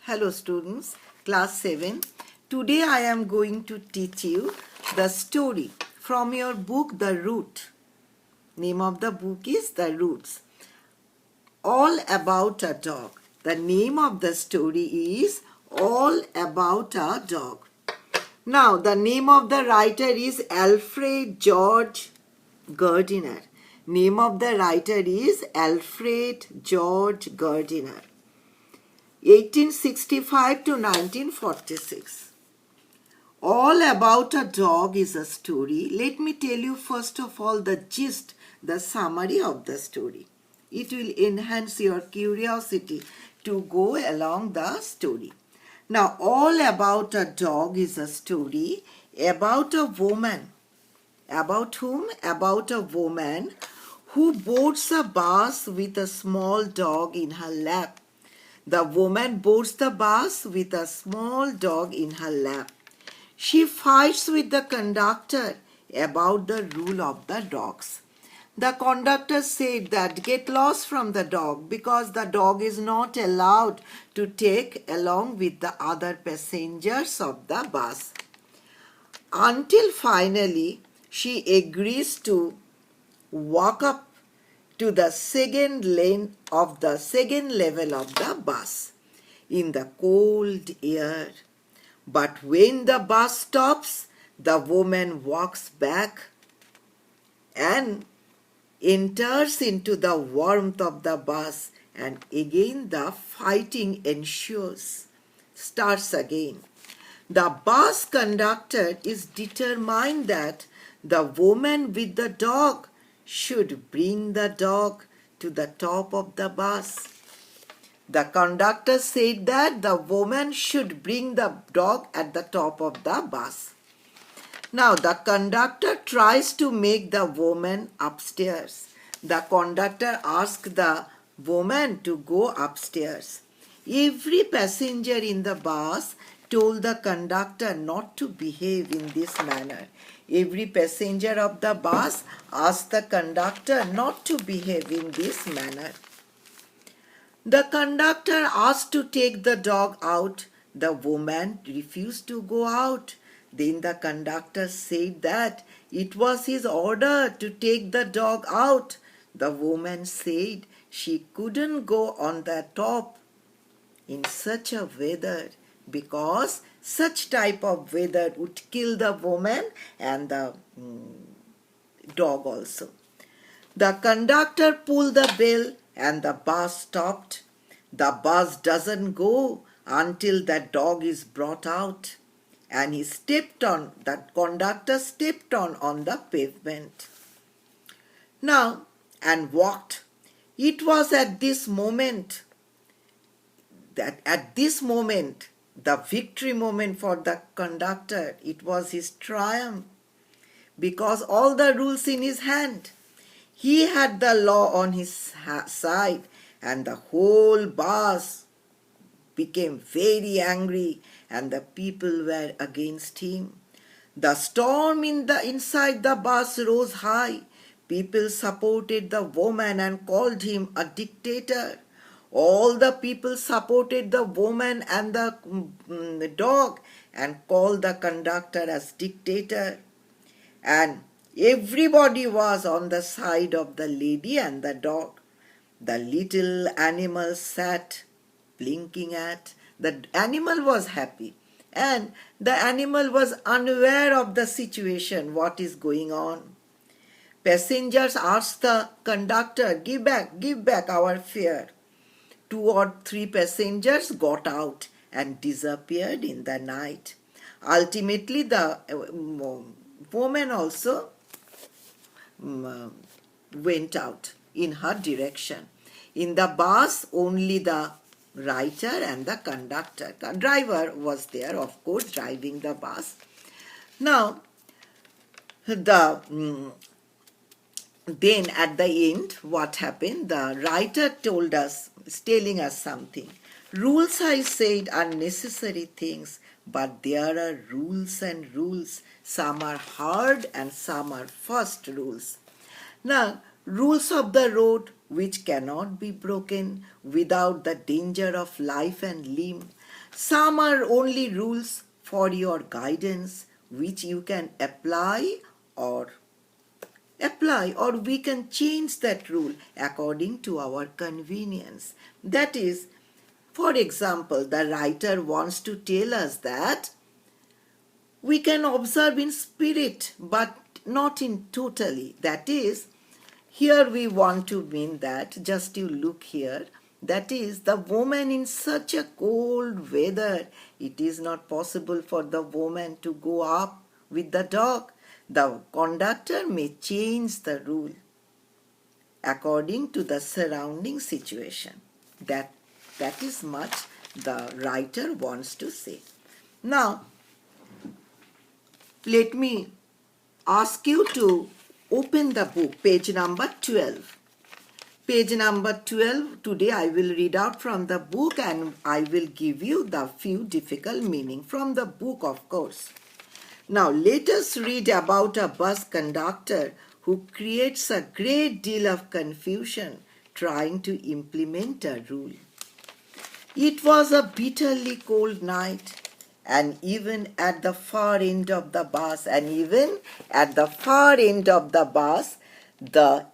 Hello students, class 7. Today I am going to teach you the story from your book The Root. Name of the book is The Roots. All About a Dog. The name of the story is All About a Dog. Now the name of the writer is Alfred George Gardiner. Name of the writer is Alfred George Gardiner. 1865 to 1946. All About a Dog is a story. Let me tell you first of all the gist, the summary of the story. It will enhance your curiosity to go along the story. Now, All About a Dog is a story about a woman. About whom? About a woman who boards a bus with a small dog in her lap. The woman boards the bus with a small dog in her lap. She fights with the conductor about the rule of the dogs. The conductor said that get lost from the dog because the dog is not allowed to take along with the other passengers of the bus. Until finally she agrees to walk up to the second lane of the second level of the bus in the cold air. But when the bus stops, the woman walks back and enters into the warmth of the bus, and again the fighting ensues, starts again. The bus conductor is determined that the woman with the dog should bring the dog to the top of the bus. The conductor said that the woman should bring the dog at the top of the bus. Now the conductor tries to make the woman upstairs. The conductor asks the woman to go upstairs. Every passenger in the bus told the conductor not to behave in this manner. Every passenger of the bus asked the conductor not to behave in this manner. The conductor asked to take the dog out. The woman refused to go out. Then the conductor said that it was his order to take the dog out. The woman said she couldn't go on the top in such a weather because such type of weather would kill the woman and the dog also. The conductor pulled the bell and the bus stopped. The bus doesn't go until the dog is brought out. And the conductor stepped on the pavement. Now, and walked. It was at this moment, the victory moment for the conductor, it was his triumph because all the rules in his hand. He had the law on his side and the whole bus became very angry and the people were against him. The storm inside the bus rose high. People supported the woman and called him a dictator. All the people supported the woman and the dog and called the conductor as dictator. And everybody was on the side of the lady and the dog. The little animal sat blinking at. The animal was happy and the animal was unaware of the situation, what is going on. Passengers asked the conductor, give back our fare. 2 or 3 passengers got out and disappeared in the night. Ultimately, the woman also went out in her direction. In the bus, only the writer and the conductor. The driver was there, of course, driving the bus. Now, then at the end, what happened? The writer is telling us something. Rules, I said, are necessary things, but there are rules and rules. Some are hard and some are fast rules. Now, rules of the road which cannot be broken without the danger of life and limb. Some are only rules for your guidance which you can or apply, or we can change that rule according to our convenience. That is, for example, the writer wants to tell us that we can observe in spirit but not in totally. That is, here we want to mean that, just you look here, that is, the woman in such a cold weather, it is not possible for the woman to go up with the dog. The conductor may change the rule according to the surrounding situation. That is much the writer wants to say. Now, let me ask you to open the book, page number 12. Page number 12, today I will read out from the book and I will give you the few difficult meaning from the book, of course. Now let us read about a bus conductor who creates a great deal of confusion trying to implement a rule. It was a bitterly cold night, and even at the far end of the bus, the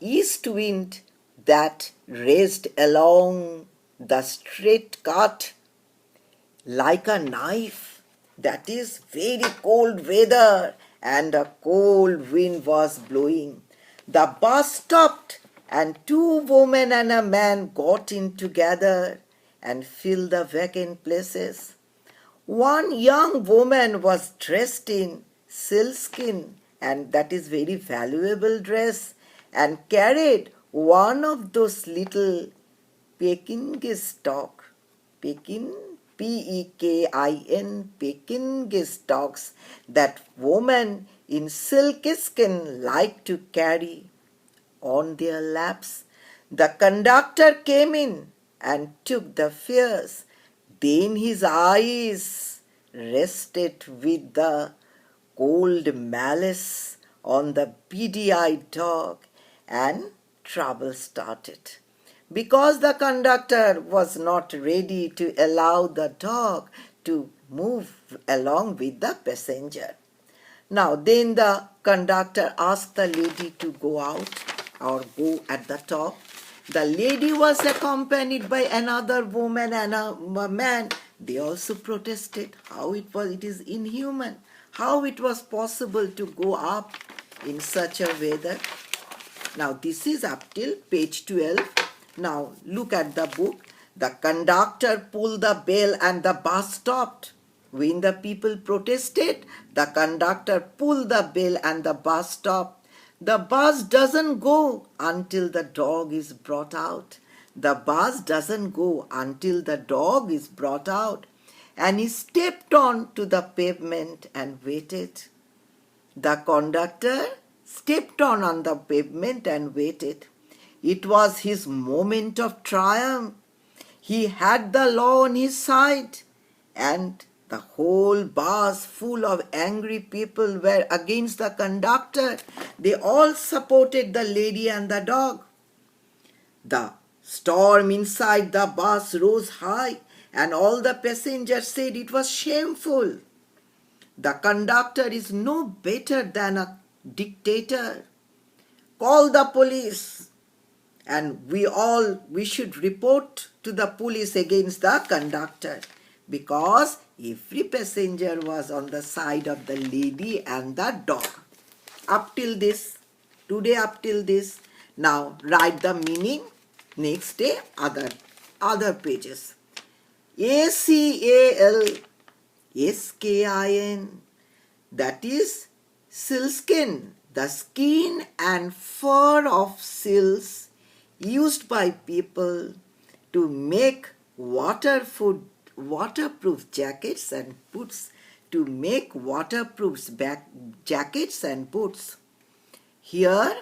east wind that raced along the straight cut like a knife. That is very cold weather and a cold wind was blowing. The bus stopped and two women and a man got in together and filled the vacant places. One young woman was dressed in sealskin, and that is very valuable dress, and carried one of those little Pekingese dogs, Pekin, Pekingese dogs that women in silkskin like to carry on their laps. The conductor came in and took the fares. Then his eyes rested with the cold malice on the beady-eyed dog, and trouble started, because the conductor was not ready to allow the dog to move along with the passenger. Now then the conductor asked the lady to go out or go at the top. The lady was accompanied by another woman and a man. They also protested it is inhuman, how it was possible to go up in such a weather. Now this is up till page 12. Now look at the book. The conductor pulled the bell and the bus stopped. When the people protested, the conductor pulled the bell and the bus stopped. The bus doesn't go until the dog is brought out. The bus doesn't go until the dog is brought out. And he stepped on to the pavement and waited. The conductor stepped on the pavement and waited. It was his moment of triumph. He had the law on his side, and the whole bus full of angry people were against the conductor. They all supported the lady and the dog. The storm inside the bus rose high, and all the passengers said it was shameful. The conductor is no better than a dictator. Call the police. And we should report to the police against the conductor, because every passenger was on the side of the lady and the dog. Up till this, today up till this. Now write the meaning. Next day, other pages. ACALSKIN, that is sealskin, the skin and fur of seals used by people to make waterproof jackets and boots. Jackets and boots. Here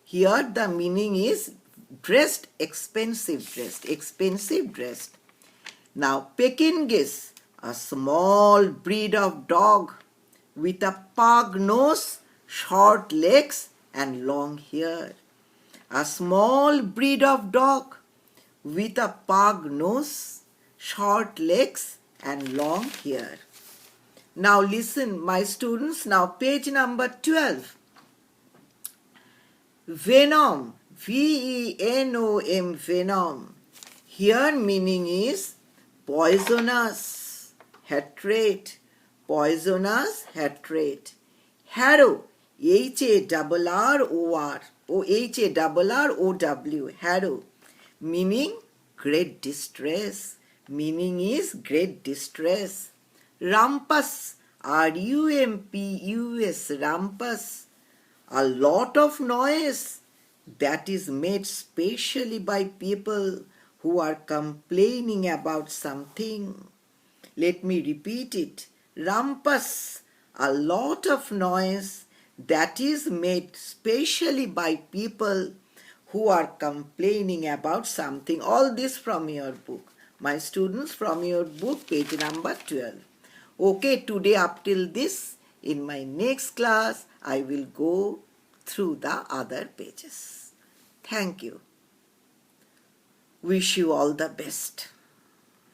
the meaning is dressed, expensive dressed. Now Pekingese, a small breed of dog with a pug nose, short legs and long hair. A small breed of dog with a pug nose, short legs and long hair. Now listen, my students, now page number 12. Venom, V-E-N-O-M, venom. Here meaning is poisonous, hatred, poisonous, hatred. Harrow, H-A-R-R-O-W, harrow, meaning great distress, meaning is great distress. Rumpus, R-U-M-P-U-S, rumpus, a lot of noise that is made specially by people who are complaining about something. Let me repeat it. Rumpus, a lot of noise that is made specially by people who are complaining about something. All this from your book. My students, from your book, page number 12. Okay, today up till this. In my next class, I will go through the other pages. Thank you. Wish you all the best.